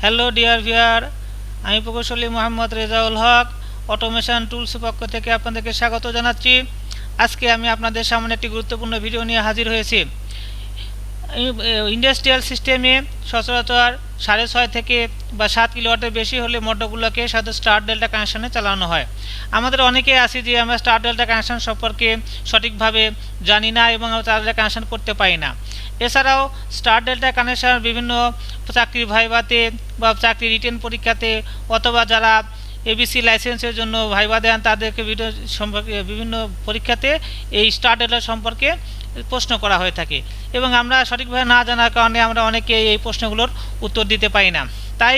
Hello dear viewer, আমি প্রকৌশলী Mohammad Rezaul Haque automation tools পক্ষ থেকে আপনাদেরকে স্বাগত জানাচ্ছি। আজকে আমি আপনাদের সামনে একটি গুরুত্বপূর্ণ ভিডিও নিয়ে হাজির হয়েছি। ইন্ডাস্ট্রিয়াল সিস্টেমে সচরাচর 6.5 থেকে বা 7 কিলোওয়াটের বেশি হলে মোটরগুলোকে সাথে স্টার ডেল্টা কানেকশানে চালানো হয়। আমাদের অনেকে আছে যে আমরা স্টার ডেল্টা কানেকশান সম্পর্কে সঠিকভাবে জানি না এবং স্টার ডেল্টা কানেকশান করতে পারি না। এছাড়াও স্টার ডেল্টা কানেকশান বিভিন্ন চাকরির ভাইভাতে বা চাকরি রিটেন পরীক্ষাতে অথবা যারা এবিসি লাইসেন্সের জন্য ভাইভা দেন তাদেরকে বিভিন্ন পরীক্ষাতে এই স্টার ডেল্টা সম্পর্কে প্রশ্ন করা হয়ে থাকে এবং আমরা সঠিকভাবে না জানার কারণে আমরা অনেকে এই প্রশ্নগুলোর উত্তর দিতে পারি না। তাই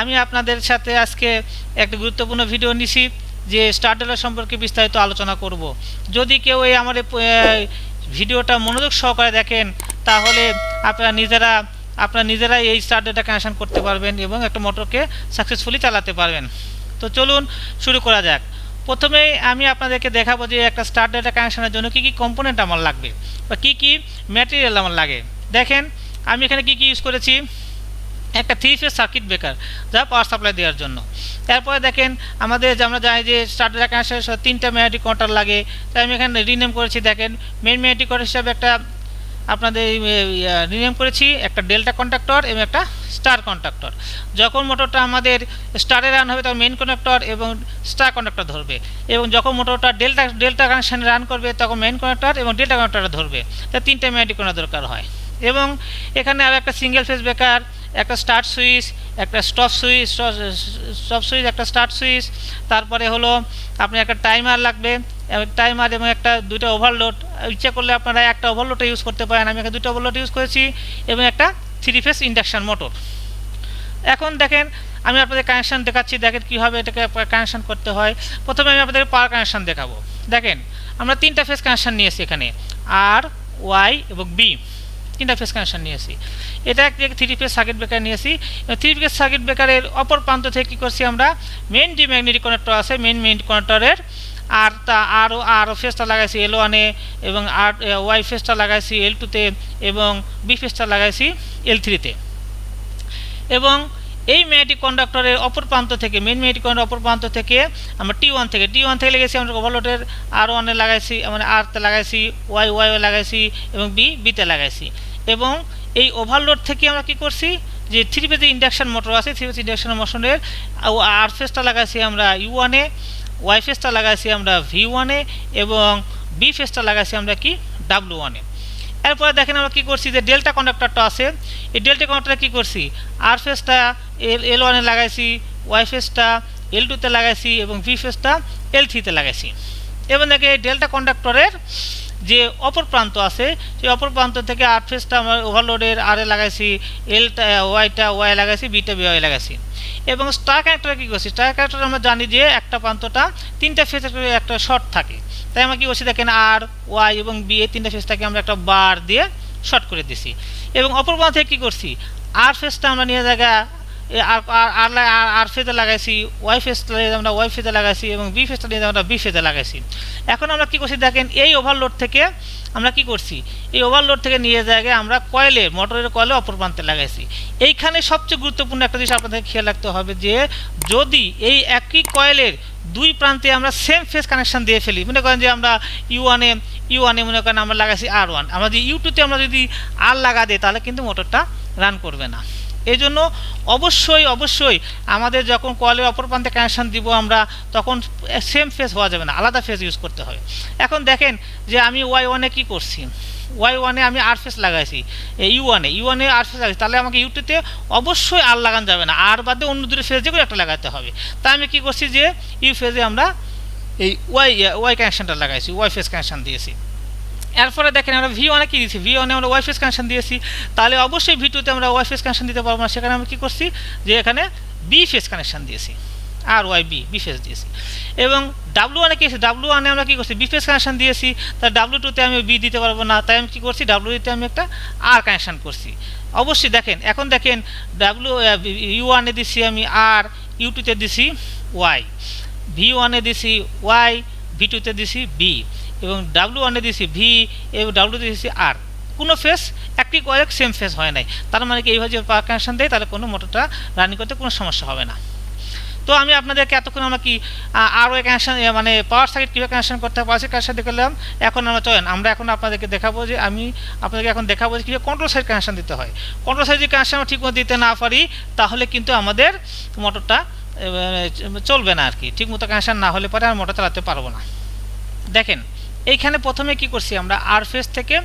আমি আপনাদের সাথে আজকে একটা গুরুত্বপূর্ণ ভিডিও নিছি যে স্টার ডেল্টা সম্পর্কে বিস্তারিত আলোচনা করব। যদি কেউ এই আমার ভিডিওটা মনোযোগ সহকারে দেখেন তাহলে আপনারা নিজেরা এই স্টার ডেল্টা কানেকশন করতে পারবেন এবং একটা মোটরকে সাকসেসফুলি চালাতে পারবেন। তো চলুন শুরু করা যাক। প্রথমেই আমি আপনাদেরকে দেখাবো যে একটা স্টার ডেল্টা কানেকশনের জন্য কী কী কম্পোনেন্ট আমার লাগবে বা কী কী ম্যাটেরিয়াল আমার লাগে। দেখেন আমি এখানে কী কী ইউজ করেছি। একটা 3 ফেজ সার্কিট ব্রেকার যা পাওয়ার সাপ্লাই দেওয়ার জন্য। তারপরে দেখেন আমরা জানি যে স্টার ডেল্টা কানেকশনের 3টা ম্যাগনেটিক কন্ট্রোল লাগে, তাই আমি এখানে রিনেম করেছি। দেখেন মেইন ম্যাগনেটিক কন্ট্রোল হিসাবে একটা আপনাদের রিনেম করেছি একটা ডেল্টা কন্ডাক্টর এবং একটা স্টার কন্ডাক্টর। যখন মোটরটা আমাদের স্টারে রান হবে তখন মেইন কন্ডাক্টর এবং স্টার কন্ডাক্টর ধরবে, এবং যখন মোটরটা ডেল্টা কানেকশানে রান করবে তখন মেইন কন্ডাক্টর এবং ডেল্টা কন্ডাক্টর ধরবে। তাই 3টা ম্যাগনেটিক কন্ট্রোল দরকার হয়। এবং এখানে আর একটা সিঙ্গেল ফেজ ব্রেকার, একটা স্টার্ট সুইচ, একটা স্টপ সুইচ, একটা স্টার্ট সুইচ, তারপরে হলো আপনার একটা টাইমার লাগবে, টাইমার এবং দুইটা ওভারলোড। ইচ্ছা করলে আপনারা একটা ওভারলোডে ইউজ করতে পারেন, আমি এখানে 2টা ওভারলোড ইউজ করেছি, এবং একটা 3 ফেজ ইন্ডাকশান মোটর। এখন দেখেন আমি আপনাদের কানেকশান দেখাচ্ছি, দেখেন কীভাবে এটাকে কানেকশান করতে হয়। প্রথমে আমি আপনাদের পাওয়ার কানেকশান দেখাবো। দেখেন আমরা 3টা ফেজ কানেকশান নিয়েছি, এখানে আর, ওয়াই এবং বি 3টা ফেজ কানেকশান নিয়েছি। এটা একটা 3 ফেজ সার্কিট ব্রেকার নিয়েছি। 3 ফেজ সার্কিট ব্রেকারের অপর প্রান্ত থেকে কী করছি আমরা মেইন যে ম্যাগনেটিক কানেক্টর আছে মেইন কানেক্টরের আর ফেজটা লাগাইছি L1-এ এবং ওয়াই ফেজটা লাগাইছি L2-তে এবং বি ফেজটা লাগাইছি L3-তে। এবং এই ম্যাগনেটিক কন্ডাক্টরের অপর প্রান্ত থেকে মেইন ম্যাগনেটিক কন্ডাক্টরের অপর প্রান্ত থেকে আমরা T1 থেকে লাগাইছি আমরা ওভারলোডের R1-এ লাগাইছি, মানে R-তে লাগাইছি, ওয়াই লাগাইছি এবং বিতে লাগাইছি। এবং এই ওভারলোড থেকে আমরা কি করছি যে 3 ফেজ ইন্ডাকশান মোটর আছে, 3 ফেজ ইন্ডাকশান মোটরের আর ফেজটা লাগাইছি আমরা U1-এ, ওয়াই ফেজটা লাগাইছি আমরা V1-এ এবং বি ফেজটা লাগাইছি আমরা কি W1-এ। এরপরে দেখেন আমরা কী করছি যে ডেল্টা কন্ডাক্টরটা আছে, এই ডেল্টা কন্ডাক্টরে কী করছি আর ফেজটা L1-এ লাগাইছি, ওয়াই ফেজটা L2-তে লাগাইছি এবং ভি ফেজটা L3-তে লাগাইছি। এবং দেখে এই ডেল্টা কন্ডাক্টরের যে অপর প্রান্ত আছে সেই অপর প্রান্ত থেকে আর ফেজটা আমরা ওভারলোডের আর-এ লাগাইছি, ওয়াই লাগাইছি, বিটা ওয়াই লাগাইছি। এবং স্টার কানেক্টরে কী করছি, স্টার কানেক্টরে আমরা জানি যে একটা প্রান্তটা 3টা ফেজের একটা শর্ট থাকে, তাই আমরা কী করছি দেখেন আর, ওয়াই এবং বি এই 3টা ফেজটাকে আমরা একটা বার দিয়ে শর্ট করে দিছি। এবং অপর প্রান্ত থেকে কী করছি আর ফেজটা আমরা নিয়ে জায়গা আর ফেজে লাগাইছি, ওয়াই ফেজটা আমরা ওয়াই ফেজে লাগাইছি এবং বি ফেজটা নিয়ে আমরা বি ফেজে লাগাইছি। এখন আমরা কী করছি দেখেন এই ওভারলোড থেকে আমরা কি করছি এই ওভারলোড থেকে নিয়ে জায়গায় আমরা মোটরের কয়েলে অপর প্রান্তে লাগাইছি। এইখানে সবচেয়ে গুরুত্বপূর্ণ একটা জিনিস আপনাদের খেয়াল রাখতে হবে যে যদি এই একই কয়েলের 2 প্রান্তে আমরা সেম ফেজ কানেকশান দিয়ে ফেলি, মনে করেন যে আমরা ইউ1-এ মনে করেন আমরা লাগাইছি R1, আমরা যদি U2-তে আমরা যদি আর লাগা দিই তাহলে কিন্তু মোটরটা রান করবে না। এই জন্য অবশ্যই আমাদের যখন কয়েলের অপর প্রান্তে কানেকশান দিব আমরা তখন সেম ফেজ হওয়া যাবে না, আলাদা ফেজ ইউজ করতে হবে। এখন দেখেন যে আমি Y1-এ কী করছি, Y1-এ আমি আর ফেজ লাগাইছি, ইউ1-এ আর ফেজ লাগাইছি, তাহলে আমাকে U2-তে অবশ্যই আর লাগানো যাবে না, আর বাদে অন্য 2 ফেজ যেগুলো একটা লাগাতে হবে। তাই আমি কী করছি যে ইউ ফেজে আমরা এই ওয়াই কানেকশানটা লাগাইছি, ওয়াই ফেজ কানেকশান দিয়েছি। এরপরে দেখেন আমরা V1-এ কী দিয়েছি, V1-এ আমরা ওয়াই ফেজ কানেকশান দিয়েছি, তাহলে অবশ্যই V2-তে আমরা ওয়াই ফেজ কানেকশান দিতে পারবো না, সেখানে আমরা কী করছি যে এখানে বি ফেজ কানেকশান দিয়েছি, আর ওয়াই বি ফেজ দিয়েছি। এবং W1-এ কী আছে, W1-এ আমরা কী করছি বি ফেজ কানেকশান দিয়েছি, তার W2-তে আমি বি দিতে পারবো না, তাই আমি কী করছি W2-তে আমি একটা আর কানেকশান করছি। অবশ্যই দেখেন এখন দেখেন U1-এ দিছি আমি আর, U2-তে দিছি ওয়াই, V1-এ দিছি ওয়াই, V2-তে দিছি বি এবং W1-এ দিছি ভি এবং W2-তে দিছি আর। কোনো ফেস একটি কয়েল সেম ফেস হয় নাই, তার মানে কি এইভাবে যদি পাওয়ার কানেকশন দেয় তাহলে কোনো মোটরটা রানিং করতে কোনো সমস্যা হবে না। তো আমি আপনাদেরকে এতক্ষণ আমরা কি আরও কানেকশন মানে পাওয়ার সার্কিট কীভাবে কানেকশন করতে হবে পাওয়ার কানেকশন দেখালাম। এখন আমরা এখন আপনাদেরকে দেখাবো যে এখন দেখাবো যে কীভাবে কন্ট্রোল সাইড কানেকশন দিতে হয়। কন্ট্রোল সাইড যদি কানেকশন আমরা ঠিকমতো দিতে না পারি তাহলে কিন্তু আমাদের মোটরটা চলবে না আর কি, ঠিকমতো কানেকশন না হলে পরে আমরা মোটর চালাতে পারবো না। দেখেন এইখানে প্রথমে কি করছি আমরা আর ফেজ থেকে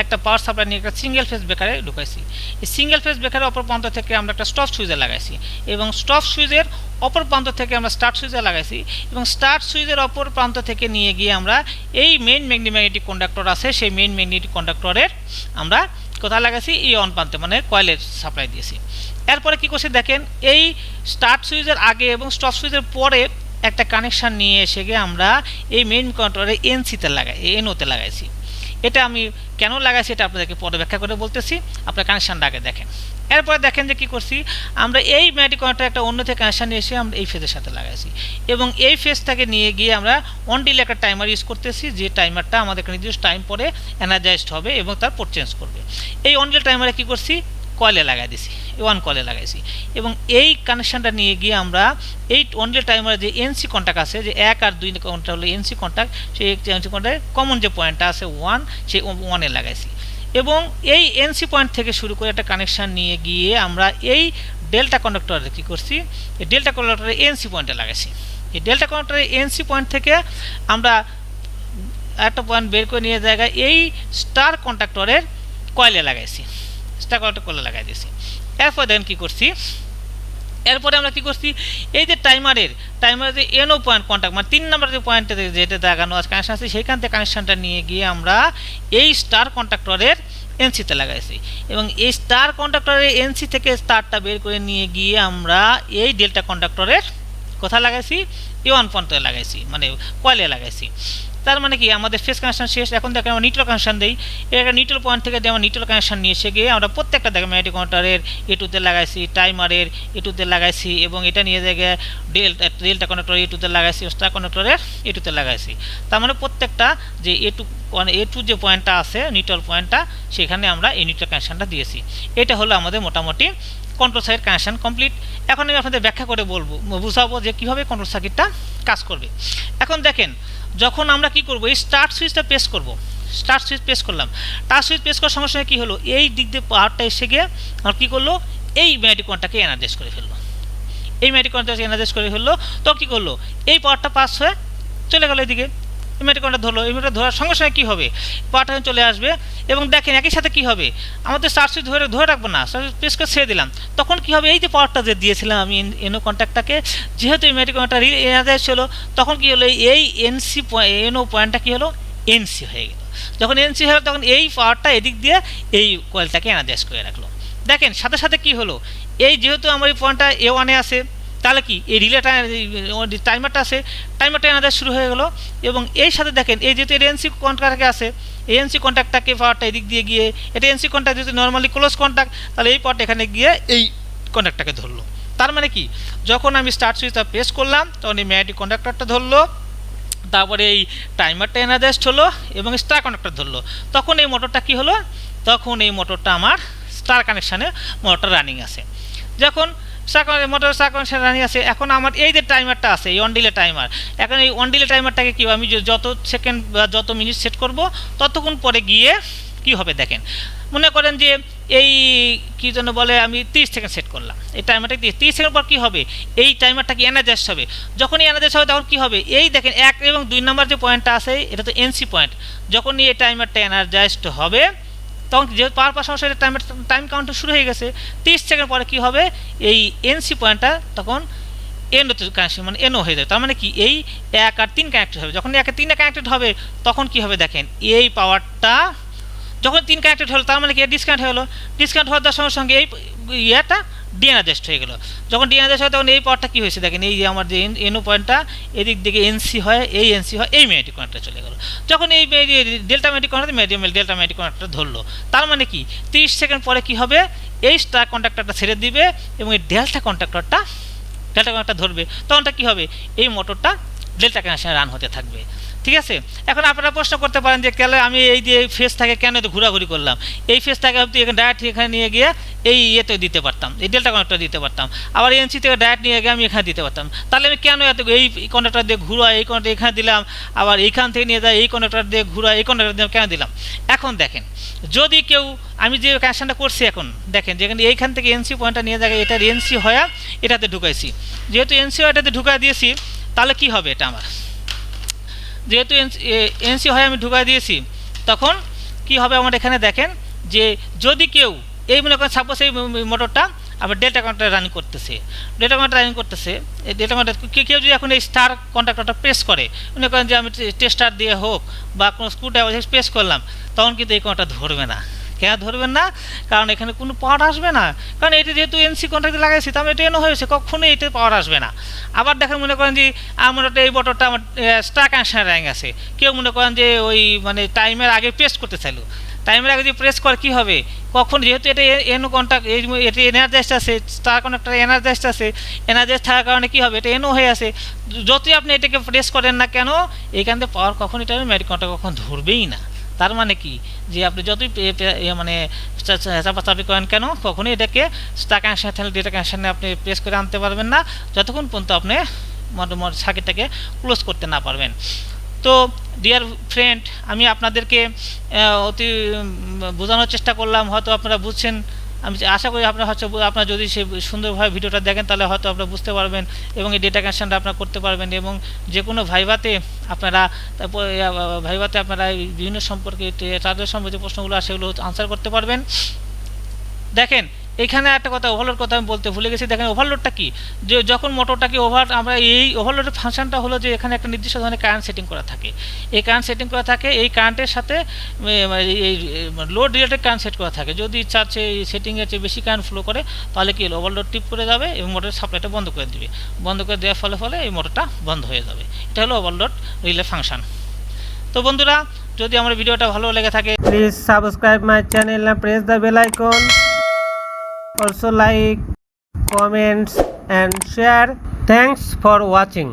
একটা পাওয়ার সাপ্লাই নিয়ে একটা সিঙ্গেল ফেজ ব্রেকারে ঢুকাইছি। এই সিঙ্গেল ফেজ ব্রেকারের অপর প্রান্ত থেকে আমরা একটা স্টপ সুইচে লাগাইছি এবং স্টপ সুইচের অপর প্রান্ত থেকে আমরা স্টার্ট সুইচে লাগাইছি এবং স্টার্ট সুইচের অপর প্রান্ত থেকে নিয়ে গিয়ে আমরা এই মেইন ম্যাগনেটিক কন্ডাক্টর আছে সেই মেইন ম্যাগনেটিক কন্ডাক্টরের আমরা কোথায় লাগাইছি এই অন প্রান্তে মানে কয়েলের সাপ্লাই দিয়েছি। এরপরে কি করছি দেখেন এই স্টার্ট সুইচের আগে এবং স্টপ সুইচের পরে একটা কানেকশান নিয়ে এসে গিয়ে আমরা এই মেইন কন্ট্রোলের এনসিতে এনওতে লাগাইছি। এটা আমি কেন লাগাইছি এটা আপনাদেরকে পরে ব্যাখ্যা করে বলতেছি, আপনার কানেকশানটা আগে দেখেন। এরপরে দেখেন যে কী করছি আমরা এই ম্যাগনেটিক কন্ডাক্টর একটা অন্য থেকে কানেকশান নিয়ে এসে আমরা এই ফেজের সাথে লাগাইছি এবং এই ফেজটাকে নিয়ে গিয়ে আমরা অন ডিলে একটা টাইমার ইউজ করতেছি, যে টাইমারটা আমাদের নির্দিষ্ট টাইম পরে এনার্জাইজড হবে এবং তার পোর্ট চেঞ্জ করবে। এই অন ডিলে টাইমারে কী করছি কয়েলে লাগাই দিছি, ওয়ান কয়েলে লাগাইছি এবং এই কানেকশানটা নিয়ে গিয়ে আমরা এই অন ডিলে টাইমারে যে এনসি কন্ট্যাক্ট আছে যে 1 আর 2 কন্ট্যাক্ট হলো এনসি কন্ট্যাক্ট, সেই এনসি কন্ট্যাক্টের কমন যে পয়েন্টটা আছে 1 সেই 1-এ লাগাইছি এবং এই এনসি পয়েন্ট থেকে শুরু করে একটা কানেকশান নিয়ে গিয়ে আমরা এই ডেল্টা কন্ডাক্টরে কী করছি এই ডেল্টা কন্ডাক্টরে এনসি পয়েন্টে লাগাইছি। এই ডেল্টা কন্ডাক্টরে এনসি পয়েন্ট থেকে আমরা একটা পয়েন্ট বের করে নিয়ে জায়গায় এই স্টার কন্ডাক্টরের কয়েলে লাগাইছি, স্টার কন্ডাক্টর কয়েলে লাগাই দিয়েছি। এরপর দেখেন কী করছি এরপরে আমরা কী করছি এই যে টাইমারের যে এনও পয়েন্ট কন্ট্যাক্ট মানে 3 নম্বর যে পয়েন্টে যেটা দেখানো আছে কানেকশান আছে সেইখান থেকে কানেকশানটা নিয়ে গিয়ে আমরা এই স্টার কন্ডাক্টরের এনসিতে লাগাইছি এবং এই স্টার কন্ডাক্টরের এনসি থেকে স্টারটা বের করে নিয়ে গিয়ে আমরা এই ডেল্টা কন্ডাক্টরের কোথায় লাগাইছি এই ওয়ান পয়েন্টে লাগাইছি মানে কয়েলে লাগাইছি। তার মানে কি আমাদের ফেস কানেকশন শেষ। এখন দেখেন আমরা নিউট্রাল কানেকশন দিই, একটা নিউট্রাল পয়েন্ট থেকে আমরা নিউট্রাল কানেকশন নিয়ে এসে গিয়ে আমরা প্রত্যেকটা দেখেন ম্যাগনেটিক কন্ডাক্টরের এটুতে লাগাইছি, টাইমারের এটুতে লাগাইছি এবং এটা নিয়ে জায়গায় ডেল্টা কন্ডাক্টরের এটুতে লাগাইছি, স্টার কন্ডাক্টরের এটুতে লাগাইছি। তার মানে প্রত্যেকটা যে এটু যে পয়েন্টটা আছে নিউট্রাল পয়েন্টটা সেখানে আমরা এই নিউট্রাল কানেকশনটা দিয়েছি। এটা হলো আমাদের মোটামুটি কন্ট্রোল সার্কিট কানেকশন কমপ্লিট। এখন আমি আপনাদের ব্যাখ্যা করে বুঝাবো যে কীভাবে কন্ট্রোল সার্কিটটা কাজ করবে। এখন দেখেন যখন আমরা কি করব এই স্টার্ট সুইচটা প্রেস করব, স্টার্ট সুইচ প্রেস করলাম, টাচ সুইচ প্রেস করার সঙ্গে সঙ্গে কী হলো এই দিক দিয়ে পাওয়ারটা এসে গিয়ে আর কী করলো এই ম্যাগনেটিক কন্ডাক্টরটাকে এনার্জাইজ করে ফেললো, এই ম্যাগনেটিক কন্ডাক্টরটাকে এনার্জাইজ করে ফেললো। তো কী করলো এই পাওয়ারটা পাস হয়ে চলে গেলো এদিকে, এই ম্যাগনেটিক কন্ডাক্টর ধরলো, এই ম্যাগনেটিক ধরার সঙ্গে সঙ্গে কী হবে পাওয়ারটা চলে আসবে এবং দেখেন একই সাথে কী হবে আমাদের স্টার্ট সুইচ ধরে রাখবো না, স্টার্ট সুইচ প্রেস করে ছেড়ে দিলাম, তখন কী হবে এই যে পাওয়ারটা যে দিয়েছিলাম আমি এনও কন্ট্যাক্টটাকে যেহেতু এই ম্যাগনেটিক কন্ডাক্টর এনার্জাইজ ছিল তখন কী হলো এই এনসি এনও পয়েন্টটা কী হলো এনসি হয়ে গেল। যখন এনসি হলো তখন এই পাওয়ারটা এদিক দিয়ে এই কয়েলটাকে এনার্জাইজ করে রাখলো। দেখেন সাথে সাথে কী হলো এই যেহেতু আমার এই পয়েন্টটা A1-এ আছে তাহলে কি এই রিলেটা টাইমারটা আছে, টাইমারটা এনার্জাইজ শুরু হয়ে গেলো এবং এই সাথে দেখেন এই যেহেতু এনসি কন্ট্যাক্টে আছে এই এনসি কন্ট্যাক্টটাকে পাওয়ারটা এদিক দিয়ে গিয়ে এটা এনসি কন্ট্যাক্ট যেহেতু নর্মালি ক্লোজ কন্ট্যাক্ট তাহলে এই পাওয়ারটা এখানে গিয়ে এই কন্ট্যাক্টটাকে ধরলো। তার মানে কি যখন আমি স্টার্ট সুইচটা প্রেস করলাম তখন এই ম্যাগনেটিক কন্ডাক্টরটা ধরলো, তারপরে এই টাইমারটা এনার্জাইজড হলো এবং স্টার কন্ডাক্টর ধরলো, তখন এই মোটরটা কি হলো তখন এই মোটরটা আমার স্টার কানেকশানে মোটর রানিং আছে। যখন মোটর স্টার কানেকশান রানিং আছে এখন আমার এই যে টাইমারটা আছে এই অন ডিলে টাইমার, এখন এই অন ডিলে টাইমারটাকে কী আমি যত সেকেন্ড বা যত মিনিট সেট করব ততক্ষণ পরে গিয়ে কি হবে দেখেন মনে করেন যে এই কী জন্য বলে আমি 30 সেকেন্ড সেট করলাম এই টাইমারটা 30 সেকেন্ড পর কী হবে এই টাইমারটা কি এনার্জাইজ হবে, যখনই এনার্জাইজ হবে তখন কী হবে এই দেখেন 1 এবং 2 নম্বর যে পয়েন্টটা আছে এটা তো এনসি পয়েন্ট, যখনই এই টাইমারটা এনার্জাইজড হবে তখন যেহেতু পাওয়ার সমস্যা টাইম কাউন্ট শুরু হয়ে গেছে 30 সেকেন্ড পরে কী হবে এই এনসি পয়েন্টটা তখন এনও কানেকশন মানে এনও হয়ে যাবে। তার মানে কি এই 1 আর 3 কানেক্টেড হবে, যখন 1 আর 3 কানেক্টেড হবে তখন কি হবে দেখেন এই পাওয়ারটা যখন 3 কানেক্টেড হলো তার মানে কি ডিসকানেক্ট হলো, ডিসকানেক্ট হওয়ার সঙ্গে সঙ্গে এই ইয়েটা ডিএনার্জাইজড হয়ে গেলো, যখন ডিএনার্জাইজড হয় তখন এই পাওয়ারটা কী হয়েছে দেখেন এই যে আমার যে এনও পয়েন্টটা এদিক দিকে এনসি হয় এই এনসি হয় এই ম্যাগনেটিক কন্ডাক্টর চলে গেলো, যখন এই delta magnetic conductor delta magnetic conductor ধরলো, তার মানে কি 30 সেকেন্ড পরে কি হবে এই স্টার কন্ডাক্টরটা ছেড়ে দিবে এবং এই ডেল্টা কন্ডাক্টর ধরবে, তখনটা কী হবে এই মোটরটা ডেল্টা কানেকশানে রান হতে থাকবে। ঠিক আছে। এখন আপনারা প্রশ্ন করতে পারেন যে কেন আমি এই যে ফেসটাকে কেন এত ঘোরাঘুরি করলাম, এই ফেসটাকে আপনি এখানে ডাইরেক্ট এখানে নিয়ে গিয়ে এই ইয়েতে দিতে পারতাম, এই ডেল্টা কানেক্টর দিতে পারতাম, আবার এনসি থেকে ডাইরেক্ট নিয়ে গিয়ে আমি এখানে দিতে পারতাম। তাহলে আমি কেন এত এই কানেক্টর দিয়ে ঘুরা, এই কানেক্টর এখানে দিলাম, আবার এইখান থেকে নিয়ে যায় এই কানেক্টর দিয়ে ঘুরা, এই কানেক্টর দিয়ে কেন দিলাম। এখন দেখেন, যদি কেউ আমি যে কানেকশানটা করছি এখন দেখেন যেখানে এইখান থেকে এনসি পয়েন্টটা নিয়ে যায় এটার এনসি হয়ে এটাতে ঢুকাইছি, যেহেতু এনসি এটাতে ঢুকাই দিয়েছি তাহলে কি হবে, এটা আমার যেহেতু এনসি হয়ে আমি ঢুকাই দিয়েছি তখন কি হবে আমার এখানে দেখেন যে যদি কেউ এই মনে করেন সাপোজ এই মোটরটা আবার ডেল্টা কানেক্টর রানিং করতেছে, ডেল্টা কানেক্টর রানিং করতেছে, এই ডেল্টা কানেক্টর কেউ যদি এখন এই স্টার কন্ট্যাক্টরটা প্রেস করে, মনে করেন যে আমি টেস্টার দিয়ে হোক বা কোনো স্ক্রুড্রাইভার প্রেস করলাম, তখন কিন্তু এই কানেক্টর ধরবে না। কেন ধরবেন না? কারণ এখানে কোনো পাওয়ার আসবে না, কারণ এটা যেহেতু এনসি কন্ট্যাক্টে লাগাইছি তাহলে এটা এনো হয়েছে, কখনোই এটা পাওয়ার আসবে না। আবার দেখেন মনে করেন যে আমার এই মোটরটা আমার স্টার কানেকশান র্যাং আছে, কেউ মনে করেন যে ওই মানে টাইমের আগে প্রেস করতে চাইলো, টাইমের আগে যদি প্রেস করে কী হবে, কখন যেহেতু এটা এনো কন্ট্যাক্ট এটা এনার্জাইজড আছে, স্টার কনেক্টর এনার্জাইজড আছে, এনার্জাইজ থাকার কারণে কী হবে এটা এনো হয়ে আছে, যতই আপনি এটাকে প্রেস করেন না কেন এখান থেকে পাওয়ার কখন এটা ম্যাজিক কন্ট্যাক্ট কখন ধরবেই না। তার মানে কি যে আপনি যতই মানে চাপাচাপি করেন কেন কখনোই এটাকে স্টার কানেকশান থাকলে ডেটা কানেকশানে আপনি প্রেস করে আনতে পারবেন না যতক্ষণ পর্যন্ত আপনি সার্কিটটাকে ক্লোজ করতে না পারবেন। তো ডিয়ার ফ্রেন্ড, আমি আপনাদেরকে অতি বোঝানোর চেষ্টা করলাম, হয়তো আপনারা বুঝছেন, আমি আশা করি আপনারা যদি সে সুন্দরভাবে ভিডিওটা দেখেন তাহলে হয়তো আপনারা বুঝতে পারবেন এবং এই ডেটা কানেকশানটা আপনারা করতে পারবেন এবং যে কোনো ভাইভাতে আপনারা বিভিন্ন সম্পর্কে তাদের সম্পর্কে প্রশ্নগুলো আসে সেগুলো আনসার করতে পারবেন। দেখেন এখানে একটা কথা ওভারলোড কথা আমি বলতে ভুলে গেছি। দেখেন ওভারলোডটা কি, যে যখন মোটরটাকে আমরা এই ওভারলোডের ফাংশনটা হলো যে এখানে একটা নির্দিষ্ট ধরনের কারেন্ট সেটিং করা থাকে, এই কারেন্ট সেটিং করা থাকে, এই কারেন্টের সাথে এই লোড রিলেটেড কারেন্ট সেট করা থাকে। যদি ইচ্ছা আছে এই সেটিংয়ের চেয়ে বেশি কারেন্ট ফ্লো করে তাহলে কি ওভারলোড টিপ করে যাবে এবং মোটরের সাপ্লাইটা বন্ধ করে দেবে, বন্ধ করে দেওয়ার ফলে এই মোটরটা বন্ধ হয়ে যাবে। এটা হলো ওভারলোড রিলে ফাংশন। তো বন্ধুরা, যদি আমার ভিডিওটা ভালো লেগে থাকে please subscribe my channel and press the bell icon. Also like, comments and share. Thanks for watching.